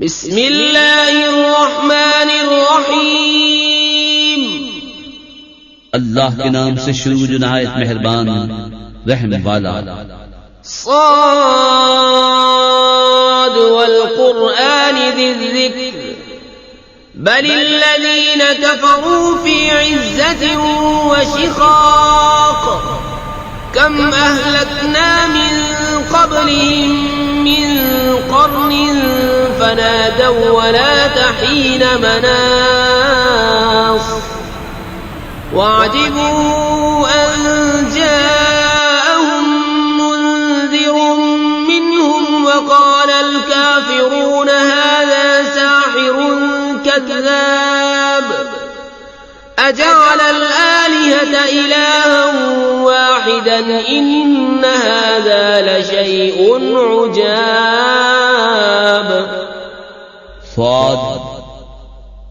बिस्मिल्लाहिर्रहमानिर्रहीम। अल्लाह के नाम से शुरू जो नहायत मेहरबान रहम वाला। साद वल कुरआनि ज़िक्र बलिल्लज़ीन कफ़रू फ़ी इज़्ज़तिन व शिक़ाक़ कम अहलकना मिन क़ब्लिहिम मिन क़र्निन फ़नादव वलात हीन मनास वअजिबू अन जाअहुम मुन्ज़िरुम मिनहुम वक़ालल काफ़िरून हाज़ा साहिरुन कज़्ज़ाब अजअलल आलिहता इलाहन वाहिदन इन्न हाज़ा लशैउन उजाब। स्वाद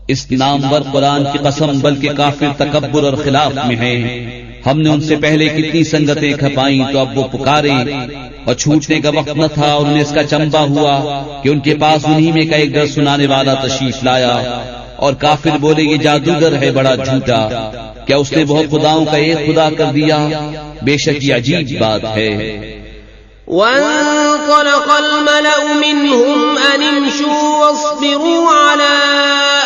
इस नामवर कुरान की कसम, बल्कि काफिर तकब्बुर और खिलाफ में हैं। हमने उनसे पहले कितनी संगतें खपाई तो अब वो पुकारे और छूटने का वक्त न था और उन्हें इसका चंबा हुआ कि उनके पास उन्हीं में का एक डर सुनाने वाला तशरीफ लाया। और काफिर बोले ये जादूगर है बड़ा झूठा, क्या उसने बहुत खुदाओं का एक खुदा कर दिया? बेशक ये अजीब बात है। वंतलक़ल मलअु मिनहुम अन इमशू वस्बिरू अला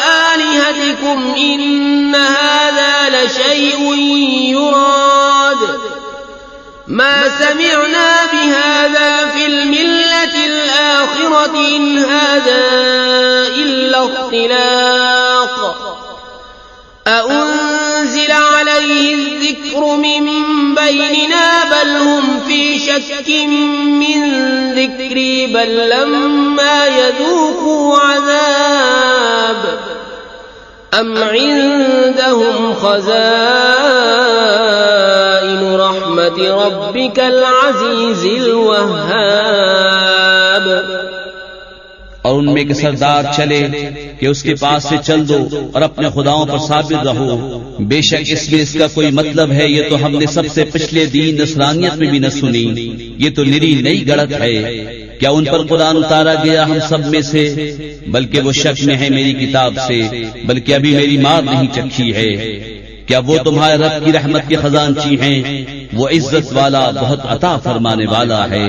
आलिहतिकुम इन्न हाज़ा लशैउन युराद मा समिअना बिहाज़ा फिल मिल्लतिल आखिरति इन हाज़ा इल्ला इख्तिलाक़ अउन्ज़िल अलैहि ज़िक्र मिन बैनिना बल हुम फी शक्किन मिन ज़िक्री बल लम्मा यज़ूक़ू अज़ाब अम इन्दहुम ख़ज़ाइनु रहमति रब्बिकल अज़ीज़िल वह्हाब। और उनमें के सरदार चले कि उसके पास से चल दो और अपने खुदाओं पर साबित रहो। बेशक इसमें इसका कोई मतलब है, ये तो हमने सबसे पिछले दीन नसरानियत में भी न सुनी। ये तो निरी नई गढ़त है। क्या उन पर कुरान उतारा गया हम सब में से? बल्कि वो शक में है मेरी किताब से, बल्कि अभी मेरी मार नहीं चखी है। क्या वो तुम्हारे रब की रहमत के खजानची हैं? वो इज्जत वाला बहुत अता फरमाने वाला है।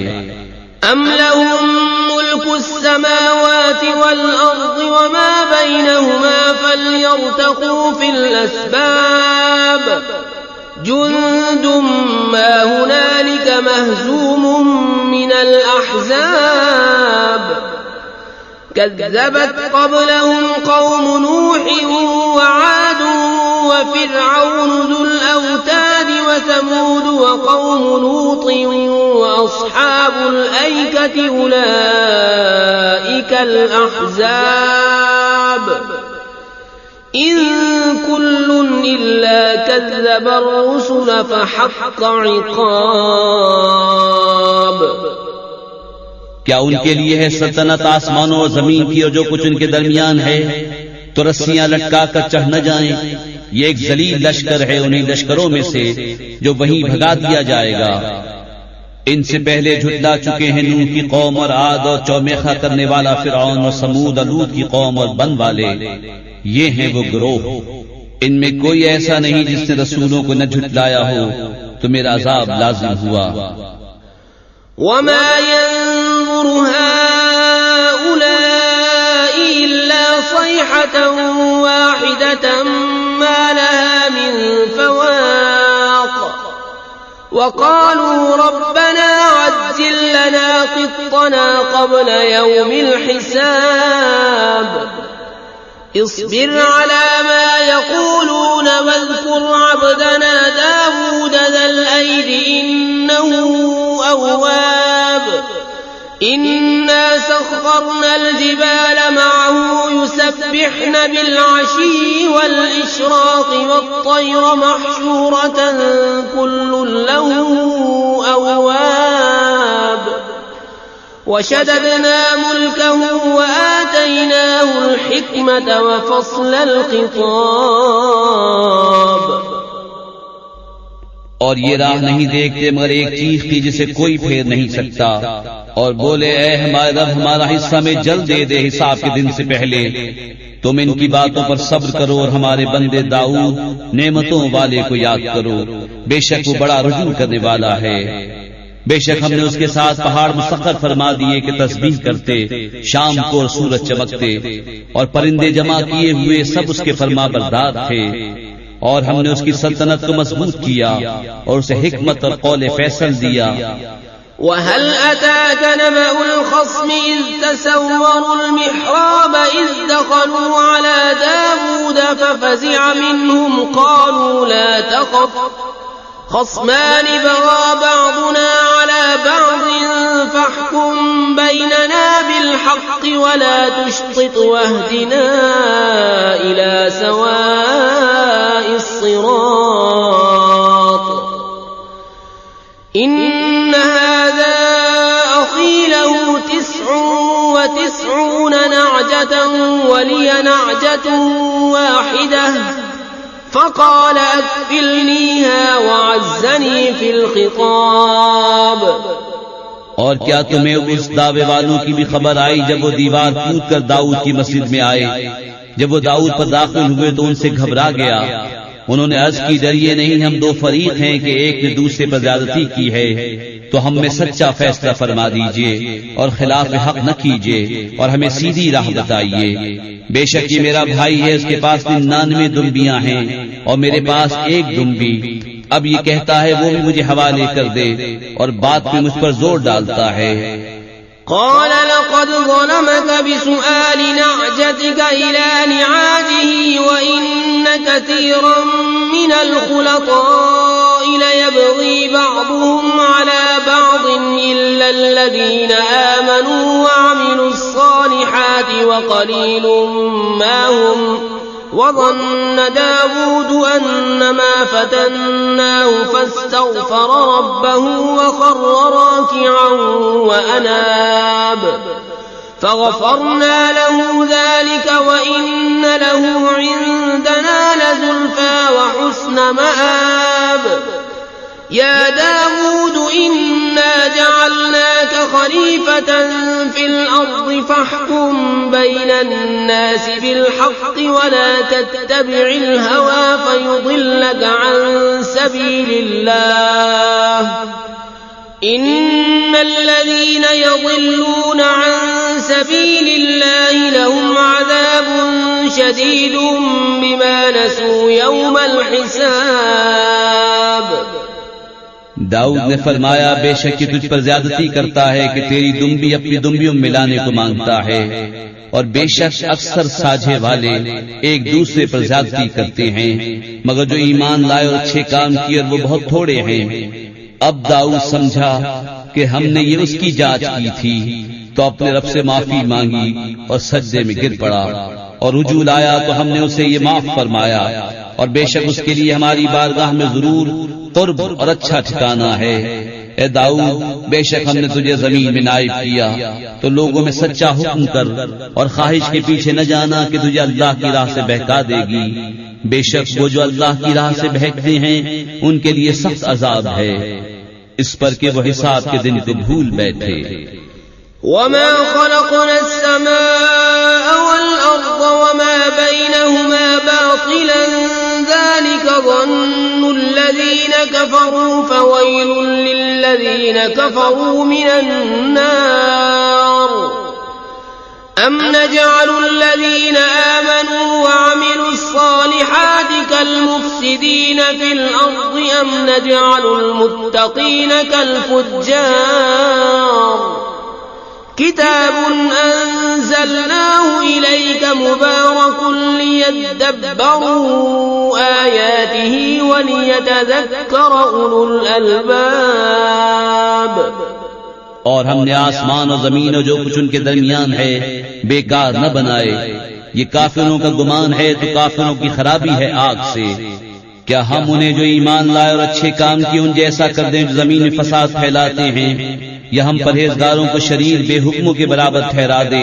अम लहुम मुल्कुस समावाति वल अर्ज़ि वमा बैनहुमा फल्यर्तक़ू फिल अस्बाब जुंदुम मा हुनालिक महज़ूमुम मिनल अहज़ाब कज़्ज़बत क़ब्लहुम क़ौम नूहिन व आद व फ़िरऔन ज़ुल औताद व समूद व क़ौम लूत व अस्हाबुल ऐकति उलाइकल अहज़ाब इन कुल्लुन इल्ला कज़्ज़बर रुसुल फ़हक़्क़ इक़ाब। क्या उनके लिए है सल्तनत आसमानों और जमीन की और जो कुछ उनके दरमियान है? तो रस्सियां लटका कर चढ़ न जाएं। ये एक जलील लश्कर है उन्हीं लश्करों में से जो वहीं भगा दिया जाएगा। इनसे पहले झुटला चुके हैं नूह की कौम और आद और चौमेखा करने वाला फिरौन और समूद लूत की कौम और बन वाले। ये हैं वो गिरोह। इनमें कोई ऐसा नहीं जिसने रसूलों को न झुटलाया हो, तो मेरा अज़ाब लाजिम हुआ। वमा यंज़ुरु हाउलाइ इल्ला सयहतन वाहिदतन मा लहा मिन फवाक़ वक़ालू रब्बना अज्जिल लना क़ित्तना क़ब्ल यौमिल हिसाब इस्बिर अला मा यक़ूलून वज़्कुर अब्दना दावूद ज़ल ऐदि इन्नहु अव्वाब इन्ना सख़्ख़रना अल-जिबाल मअहु युसब्बिहन बिल-अशी वल-इशराक़ wat-तय्र महशूरतन कुल्लुन लहु अव्वाब वशददना मुल्कहु वआतैनाहु अल-हिक्मत वफ़स्ल अल-ख़िताब। और ये राह नहीं देखते मगर एक चीख थी जिसे कोई फेर नहीं सकता। और बोले, ऐ हमारे रब, हमारा हिस्सा में जल्द दे दे हिसाब के दिन से पहले। तुम इनकी बातों पर सब्र करो और हमारे बंदे दाऊद नेमतों वाले को याद करो, बेशक वो बड़ा रुजू करने वाला है। बेशक हमने उसके साथ पहाड़ मुसख्खर फरमा दिए कि तस्बीह करते शाम को और सूरज चमकते, और परिंदे जमा किए हुए सब उसके फरमाबरदार थे। और हमने उसकी सल्तनत को मजबूत किया और उसे हिकमत और कौल फैसल दिया। وهل أتاك نبأ الخصم إذ تسوروا المحراب إذ دخلوا على داود ففزع منهم قالوا لا تخف خصمان بغى بعضنا على بعض فاحكم بيننا بالحق ولا تشطط واهدنا إلى سواء الصراط إن هذا أخي له 99 نعجة ولي نعجة واحدة فقال أكفلنيها وعزني في الخطاب। और क्या तुम्हें उस दावे वालों की भी खबर आई जब वो दीवार कूद कर दाऊद की मस्जिद में आए? जब वो दाऊद पर दाखिल हुए तो उनसे घबरा गया। उन्होंने अर्ज की, डरिए नहीं, हम दो फरीक हैं कि एक ने दूसरे पर ज्यादती की है, तो हम में सच्चा फैसला फरमा दीजिए और खिलाफ हक न कीजिए और हमें सीधी राह बताइए। बेशक ये मेरा भाई है, उसके पास 99 दुम्बियां हैं और मेरे पास एक दुम्बी। अब ये कहता है वो भी मुझे हवाले कर दे और बात में मुझ पर जोर डालता है। قال لقد ظلمك بسؤال نعجتك إلى نعاجه وإن كثيرا من الخلطاء ليبغي بعضهم على بعض إلا الذين آمنوا وعملوا الصالحات وقليل ما هم وظن داود أنما فتناه فاستغفر ربه وخر راكعا وأناب فغفرنا له ذلك وإن له عندنا لزلفى وحسن مآب يا داود إنا جعلناك خليفة في الأرض فاحكم بين الناس بالحق ولا تتبع الهوى فيضلك عن سبيل الله إن الذين يضلون عن سبيل الله لهم عذاب شديد بما نسوا يوم الحساب। दाऊद ने फरमाया, बेशक कि तुझ पर ज्यादती करता है कि तेरी दुम्बी अपनी दुम्बियों में मिलाने को मांगता है, और बेशक अक्सर साझे वाले एक दूसरे पर ज्यादती करते हैं, मगर जो ईमान लाए और अच्छे काम किए वो बहुत थोड़े हैं। अब दाऊद समझा कि हमने ये उसकी जांच की थी, तो अपने रब से माफी मांगी और सजदे में गिर पड़ा और रुजू लाया तो हमने उसे ये माफ फरमाया, और बेशक उसके लिए हमारी बारगाह में जरूर कुर्ब और अच्छा ठिकाना है। ए दाऊद, बेशक हमने तुझे जमीन में नाइब किया, तो लोगों में सच्चा हुक्म कर और ख्वाहिश के पीछे न जाना कि तुझे अल्लाह की राह से बहका देगी। बेशक वो जो अल्लाह की राह से बहकते हैं उनके लिए सख्त अजाब है, इस पर कि वो हिसाब के दिन को भूल बैठे। وما خلقنا السماء والأرض وما بينهما باطلا ذلك ظن الذين كفروا فويل للذين كفروا من النار أم نجعل الذين آمنوا وعملوا الصالحات كالمفسدين في الأرض أم نجعل المتقين كالفجار كتاب أنزلناه إليك مبارك ليدبروا آياته وليتذكر أولو الألباب। और हमने आसमान और जमीन और जो कुछ उनके दरमियान है बेकार न बनाए। ये काफिरों का गुमान है तो काफिरों की खराबी है आग से। क्या हम उन्हें जो ईमान लाए और अच्छे काम किए उन जैसा कर दें जो जमीन में फसाद फैलाते हैं, या हम परहेजगारों को शरीर बेहुक्मों के बराबर ठहरा दे।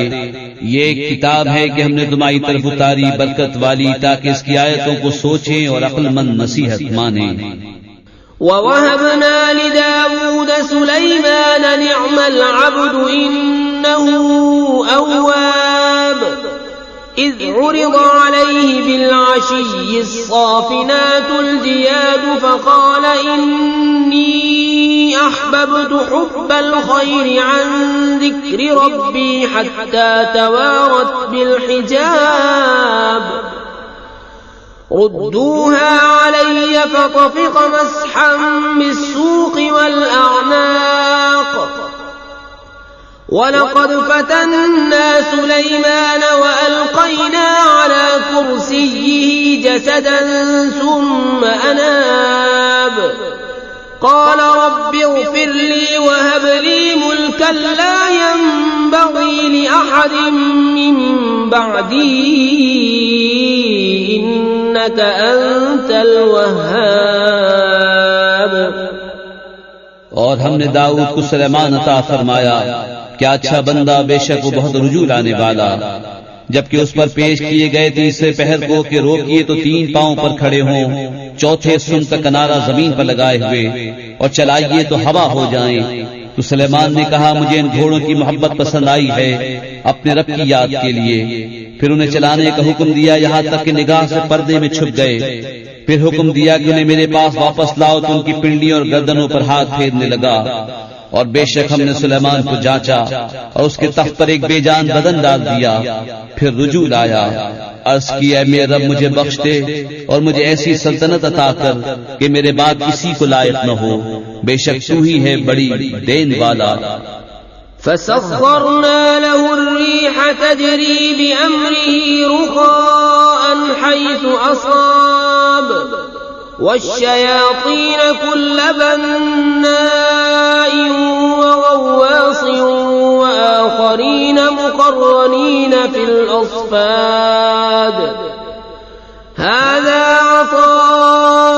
ये एक किताब है कि हमने तुम्हारी तरफ उतारी बरकत वाली, ताकि इसकी आयतों को सोचें और अक्लमंद नसीहत माने। ووهبنا لداود سليمان نعم العبد إنه أواب إذ عرض عليه بالعشي الصافنات الجياد فقال إني أحببت حب الخير عن ذكر ربي حتى توارت بالحجاب ردوها علي فطفق مسحا بالسوق والأعناق ولقد فتنا سليمان وألقينا على كرسيه جسدا ثم أناب قال رب اغفر لي وهب لي ملكا لا ينبغي لأحد من بعدي إنك أنت الوهاب और हमने दाऊद को सुलेमान अता फरमाया, क्या अच्छा बंदा, बेशक वो बहुत रुजू लाने वाला। जबकि उस पर पेश किए गए तीसरे पहर को कि रोकिए तो 3 पांव पर खड़े हों, चौथे सुन का किनारा जमीन पर लगाए हुए, और चलाइए तो हवा हो जाएं। तो सुलेमान ने कहा, मुझे इन घोड़ों की मोहब्बत पसंद आई है अपने रब की याद के लिए। फिर उन्हें चलाने का हुक्म दिया यहाँ तक कि निगाह से पर्दे में छुप गए। फिर हुक्म दिया कि उन्हें मेरे पास वापस लाओ, तो उनकी पिंडलियों और गर्दनों पर हाथ फेरने लगा। और बेशक हमने सुलेमान को जांचा और उसके तख्त पर एक बेजान बदन डाल दिया। फिर रुजू लाया, अर्ज किया, मेरे रब मुझे बख्श दे और मुझे ऐसी सल्तनत अता कर कि मेरे बाद किसी को लायक न हो। बेशक तू ही है बड़ी देन वाला। فسخرنا له الريح تجري بأمره رخاء حيث أصاب والشياطين كل بناء وغواص وآخرين مقرنين في الأصفاد هذا عطاؤنا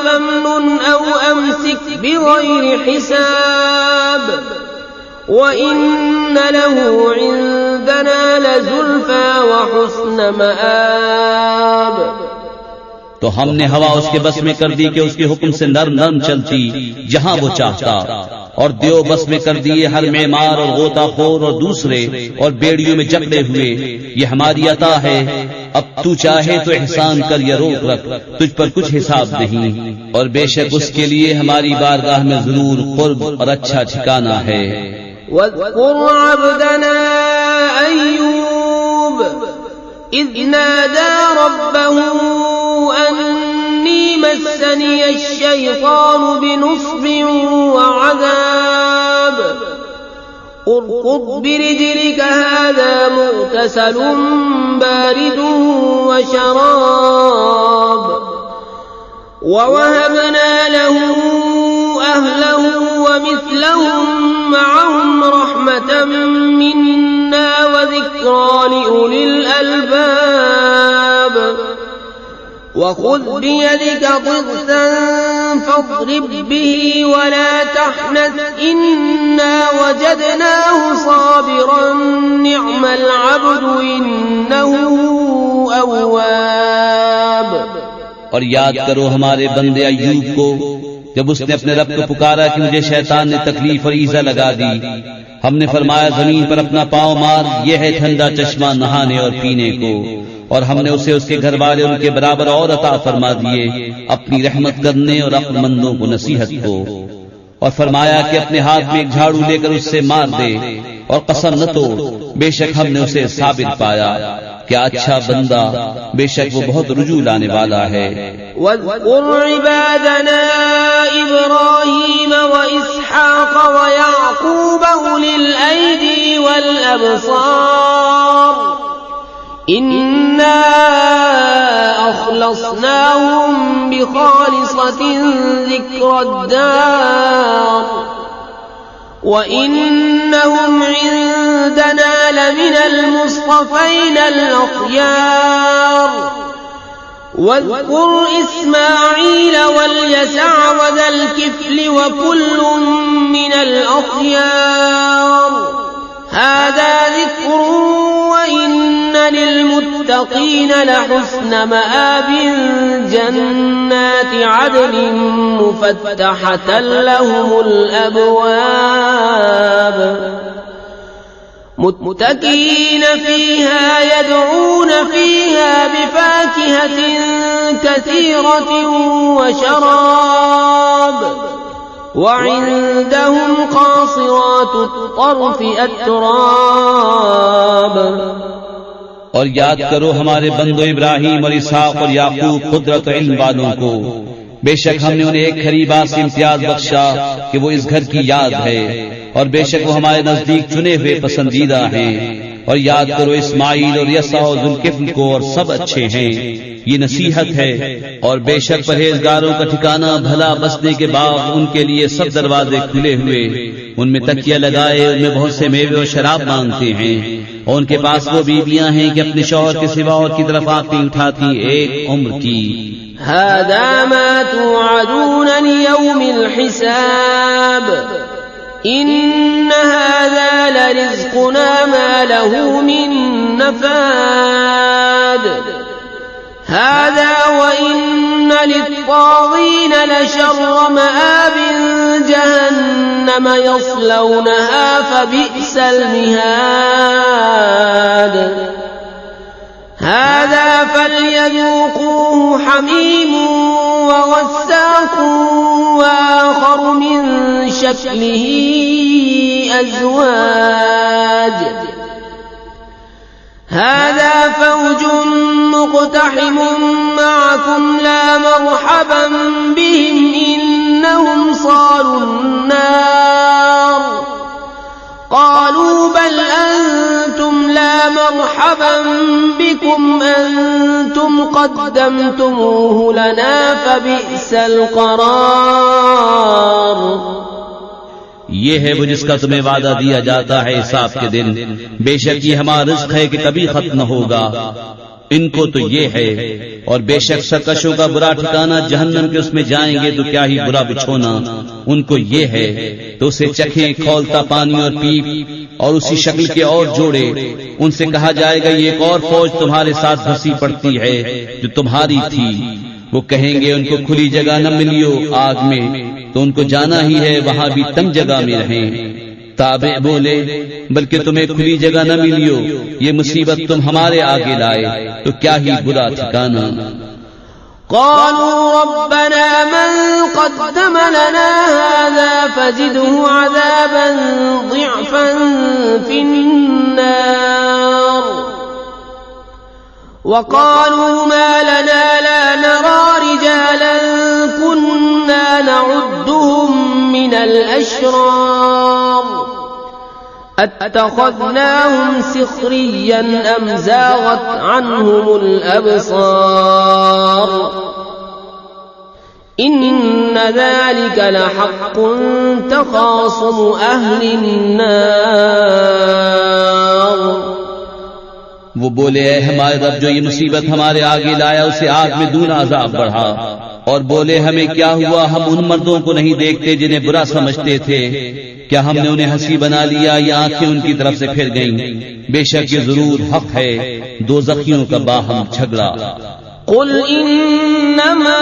فامنن أو أمسك بغير حساب وإن له عندنا لزلفى وحسن مآب। तो हमने हवा उसके बस में कर दी कि उसके हुक्म से नरम नरम चलती जहां वो चाहता, और देव बस में कर दिए हर मेमार और गोताखोर और दूसरे और बेड़ियों में जकड़े हुए। ये हमारी अता है, अब तू चाहे तो एहसान कर या रोक रख, तुझ पर कुछ हिसाब नहीं। और बेशक उसके लिए हमारी बारगाह में जरूर कुर्ब और अच्छा ठिकाना है। वज़कुर अब्दना अय्यूब इज़ नादा रब्बहू अन्नी मस्सनी अश्शैतानु बिनुस्बिन वअज़ाब उरकुद बिरिजलिका हाज़ा मुग़तसलुन बारिदुन वशराब ववहबना लहू अहलहू वमिस्लहुम मअहुम रहमतम मिन्ना वज़िक्रा लिउलिल अलबाब वख़ुज़ बियदिका ग़िज़्ज़न फ़ाضْरِब बिही वला तहनस इन्ना वजदनाहु साबिरन निअमल अब्दु इन्नहु अव्वाब। और याद करो हमारे बंदे अय्यूब को, जब उसने अपने रब को पुकारा कि मुझे शैतान ने तकलीफ और ईज़ा लगा दी। हमने फरमाया, जमीन पर अपना पांव मार, यह है ठंडा चश्मा नहाने और पीने को। और हमने उसे उसके घर वाले उनके बराबर और अता फरमा दिए, अपनी रहमत करने और अक्लमंदों को नसीहत को। और फरमाया कि अपने हाथ में एक झाड़ू लेकर उससे मार दे और कसम न तोड़, बेशक हमने उसे साबिर पाया। क्या अच्छा बंदा, बेशक वो बहुत रुजू लाने वाला है। वज़कुर इबादना इब्राहीम व इसहाक़ व याक़ूब उलिल ऐदी वल अबसार इन्ना अख़लसनाहुम बिखालिसतिन ज़िक्रद्दार वइन्नहुम इंदना लमिनल मुस्तफ़ीन अल-अख़यार वज़कुर इस्माईल वल-यसअ वज़ल किफ़्ल वकुल्लुम मिनल अख़यार हाज़ा ज़िक्रुन वइन्न लिलमुत्तक़ीन للمتقين لحسن مآب جنات عدن مفتحة لهم الأبواب متكئين فيها يدعون فيها بفاكهة كثيرة وشراب وعندهم قاصرات الطرف أتراب और याद करो हमारे बंदो इब्राहिम और इसहाक और याकूब कुदरत और इल्म वालों को, बेशक हमने उन्हें एक खरीबा से इम्तियाज बख्शा कि वो इस घर की याद है, और बेशक वो हमारे नजदीक चुने हुए पसंदीदा हैं। और याद करो इस्माइल और यसा और जुल्किफ्ल को, और सब अच्छे हैं। ये नसीहत है। और बेशक परहेजगारों का ठिकाना भला बसने के बाद उनके लिए सब दरवाजे खुले हुए, उनमें तकिया लगाए, उनमें बहुत से मेवे और शराब मांगते हैं, और उनके पास वो बीबियां हैं कि अपने शौहर के सिवा और की तरफ आंखें उठाती एक उम्र की। हादा मा तुअदून लियौमिल हिसाब इन्न हादा लरिज़्क़ुना मा लहू मिन नफ़ाद हादा व इन्न लित्ताग़ीन लशर्र मआब जहन्नम यस्लौनहा फबि'सल मिहाद هذا فليذوقوه حميم وغساق وآخر من شكله أزواج هذا فوج مقتحم معكم لا مرحبا بهم إنهم صالوا النار قالوا بل أنتم لا مرحبا بكم أنتم قدمتموه لنا فبئس القرار ये है वो जिसका तुम्हें वादा दिया जाता है हिसाब के दिन। बेशक ये हमारा रिज़्क़ है कि कभी खत्म न होगा। इनको तो ये है। और बेशक सरकशों का बुरा ठिकाना जहन्नम के, उसमें जाएंगे तो क्या ही बुरा बिछोना उनको ये है। तो उसे चखें खौलता पानी और पीप, और उसी शक्ल के और जोड़े। उनसे कहा जाएगा ये एक और फौज तुम्हारे साथ धसी पड़ती है जो तुम्हारी थी। वो कहेंगे उनको खुली जगह न मिलियो आग में, तो उनको जाना ही है वहां भी तंग जगह में रहें। ताबे बोले बल्कि तुम्हें खुली जगह न मिलियो, ये मुसीबत तुम हमारे आगे लाए, तो क्या ही बुरा ठिकाना। قالوا ربنا من قدم لنا هذا فزده عذابا ضعفا في النار وقالوا ما لنا لا نرى رجالا كنا نعدهم من الأشرار أتخذناهم سخريا أم زاغت عنهم الأبصار إن ذلك لحق تخاصم أهل النار। वो बोले ऐ हमारे रब, जो ये मुसीबत हमारे आगे लाया उसे आग में दूना अजाब बढ़ा। और बोले हमें क्या हुआ, हम उन मर्दों को नहीं देखते जिन्हें बुरा समझते थे। क्या हमने उन्हें हंसी बना लिया या आंखें उनकी तरफ से फिर गईं? बेशक ये जरूर हक है दोज़खियों का बाहम झगड़ा। कुल इन्नमा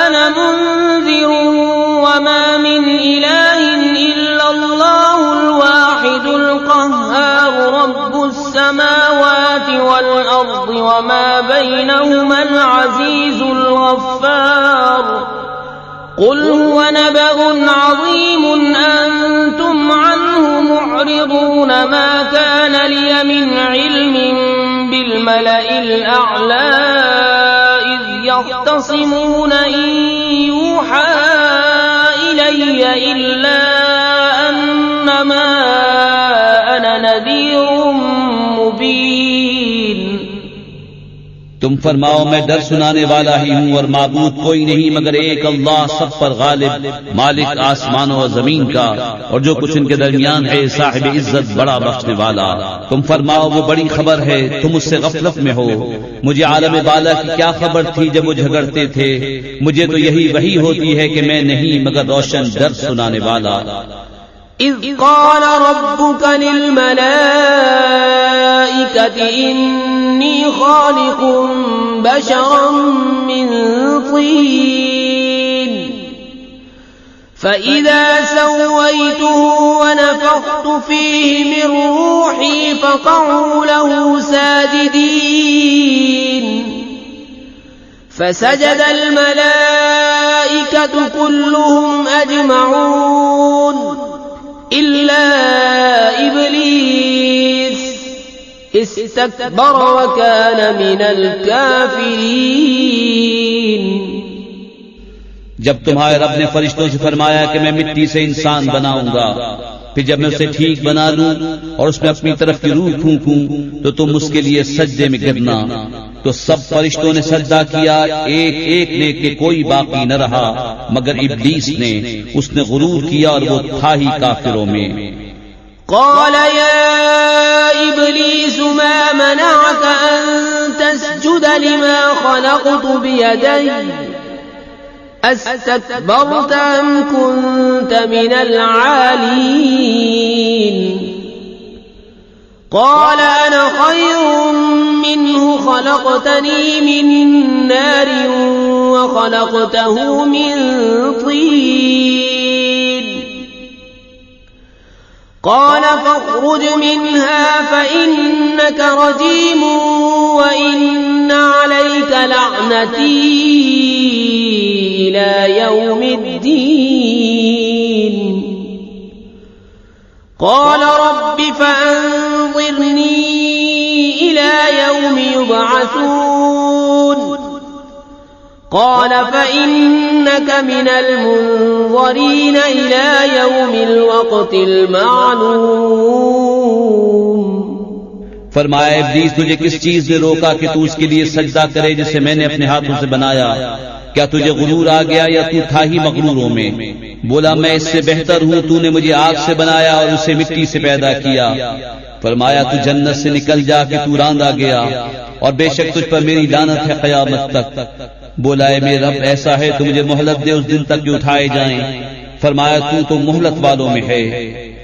अना मुन्ज़िरुन वमा मिन इलाहिन इल्लल्लाहुल वाहिदुल क़ह्हार रब्बुस समावाति वल अर्दि वमा बैनहुमल अज़ीज़ुल गफ़्फ़ार। कुल हुव नबअुन अज़ीमुन अंतुम अन्हु मुअरिदून मा कान लिय मिन इल्मिन बिल मलइल अअला इज़ यख़्तसिमून इन यूहा इलय्य इल्ला अन्नमा अना नज़ीरुम मुबीन। तुम फरमाओ मैं डर सुनाने वाला ही हूँ और माबूद कोई नहीं मगर एक अल्लाह, सब पर गालिब, मालिक आसमानों और जमीन का और जो कुछ इनके दरमियान है, साहिब इज्जत बड़ा बख्शने वाला। तुम फरमाओ वो बड़ी खबर है, तुम उससे गफलत में हो। मुझे आलम बाला की क्या खबर थी जब वो झगड़ते थे। मुझे तो यही वही होती है कि मैं नहीं मगर रोशन डर सुनाने वाला। इज़ क़ाल रब्बुक लिल मलाइकति इन्नी खालिकुम बशरम मिन तीन फइज़ा सव्वयतुहु व नफ़ख्तु फ़ीहि मिन रूही फ़क़अू लहू साजिदीन फसजद अल-मलाइकतु कुल्लुहुम अजमऊन इल्ला इब्लीस इस्तकबर व कान मिनल काफिरीन। जब तुम्हारे रब ने फरिश्तों से फरमाया कि मैं मिट्टी से इंसान बनाऊंगा, फिर जब मैं उसे ठीक बना लूं और उसमें अपनी तरफ की रूह फूंकूं तो तुम उसके लिए सज्दे में गिरना। तो सब फरिश्तों ने सजदा किया, एक एक ने कि कोई बाकी न रहा मगर इब्लीस ने। उसने गुरूर किया और वो था ही काफिरों में। क़ाल या इब्लीस मा मनअक अन तस्जुद लिमा ख़लक़तु बियदय्या अस्तकबरत अम कुन्त मिनल आलीन। क़ाल अना ख़ैरुम मिन्हु ख़लक़तनी मिन नारिन व ख़लक़तहु मिन तीन। क़ाल फ़ख़्रुज मिन्हा फ़इन्नक रजीम व इन्न अलैक लअनती इला यौमिद्दीन। क़ाल रब्बि फ़अन्ज़िरनी इला यौमि युबअसून। क़ाल फ़इन्नक मिनल मुन्ज़रीन इला यौमिल वक़्तिल मालूम। फरमाया इब्लीस तुझे किस चीज ने रोका कि तू उसके लिए सजदा करे जिसे मैंने अपने हाथों से बनाया? क्या तुझे गुरूर आ गया या तू था ही मगरूरों में? बोला मैं इससे बेहतर हूं, तूने मुझे आग से बनाया और उसे मिट्टी से पैदा किया। फरमाया तू जन्नत से निकल जा कि तू रांदा गया और बेशक तुझ पर मेरी लानत है क़यामत तक। बोला है मेरे रब ऐसा है तो मुझे मोहलत दे उस दिन तक कि उठाए जाएं। फरमाया तू तो मोहलत वालों में है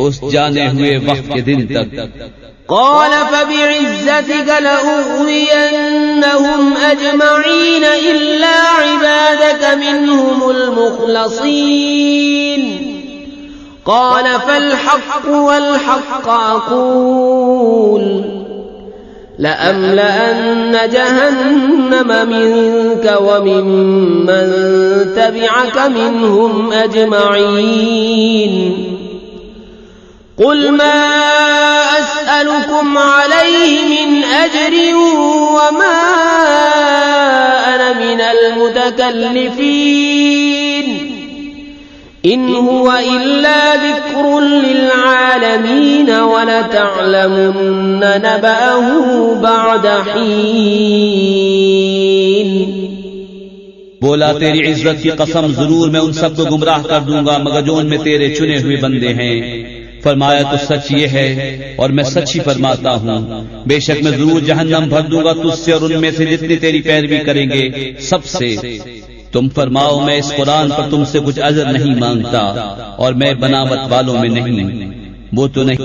उस जाने हुए वक्त के दिन तक। क़ाल फ़बिइज़्ज़तिक लअग़वियन्नहुम अजमईन इल्ला इबादक मिन्हुमुल मुख़लसीन। क़ाल फ़ल हक़्क़ु अक़ूल लअम्लअन्न जहन्नम मिन्क व मिम्मन तबिअक मिन्हुम अजमईन। क़ुल मा अस्अलुकुम अलैहि मिन अज्रिन व मा अना मिनल मुतकल्लिफ़ीन इन हुवा इल्ला ज़िक्रुन लिल आलमीन व लतअलमुन्न नबअहु बअद हीन। बोला तेरी इज्जत की कसम जरूर मैं उन सबको गुमराह कर दूंगा मगर जो उनमें तेरे चुने हुए बंदे हैं। फरमाया तो सच ये है और मैं सच ही फरमाता हूँ, बेशक मैं जरूर जहन्नम भर दूंगा तुझसे और उनमें से जितनी तेरी पैरवी करेंगे सबसे। तुम फरमाओ मैं इस कुरान पर तुमसे कुछ अजर नहीं मांगता और मैं बनावट वालों में नहीं, वो तो नहीं।